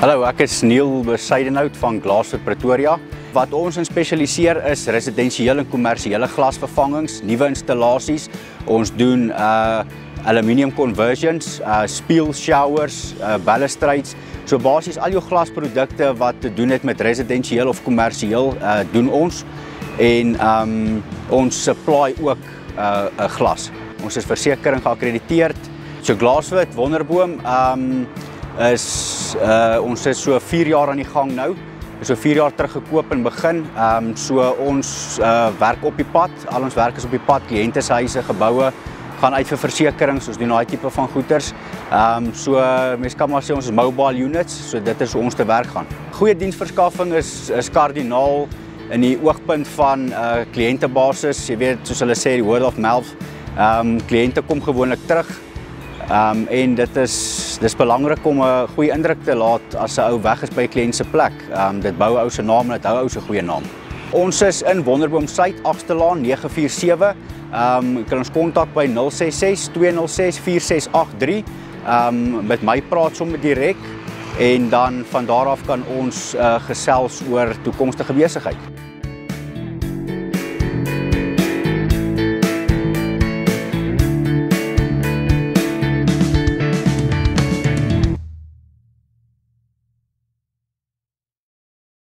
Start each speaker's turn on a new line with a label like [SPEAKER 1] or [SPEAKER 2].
[SPEAKER 1] Hallo, ek is Neil Besidenhout van Glasfoot Pretoria. Wat ons in spesialiseer is residensiële en kommersiële glasvervangings, nuwe installasies. Ons doen aluminium conversions, spieël showers, balustrades. So basies al jou glasprodukte wat te doen het met residensieel of kommersieel doen ons. En ons supply ook glas. Ons is versekering geakkrediteerd. So Glasfoot Wonderboom ons is so 4 jaar aan die gang nou. So 4 jaar terug gekoop en begin. So ons werk op die pad. Al ons werk is op die pad. Kliënteshuise, geboue gaan uit vir versekerings. Ons doen daai tipe van goeders. So mense kan maar sê ons is mobile units. So dit is hoe ons te werk gaan. Goeie diensverskaffing is kardinaal in die oogpunt van kliëntebasis. Jy weet, soos hulle sê, die word of mouth. Kliënte kom gewoonlik terug. En dit is belangrik om 'n goeie indruk te laat as 'n ou weg is by 'n kliënt se plek. Dit bou 'n ou se naam en dit hou 'n ou se goeie naam. Ons is in Wonderboom Suid, 8ste Laan 947. Jy kan ons kontak by 066 206 4683. Met my praat sommer direk en dan van daar af kan ons gesels oor toekomstige besigheid.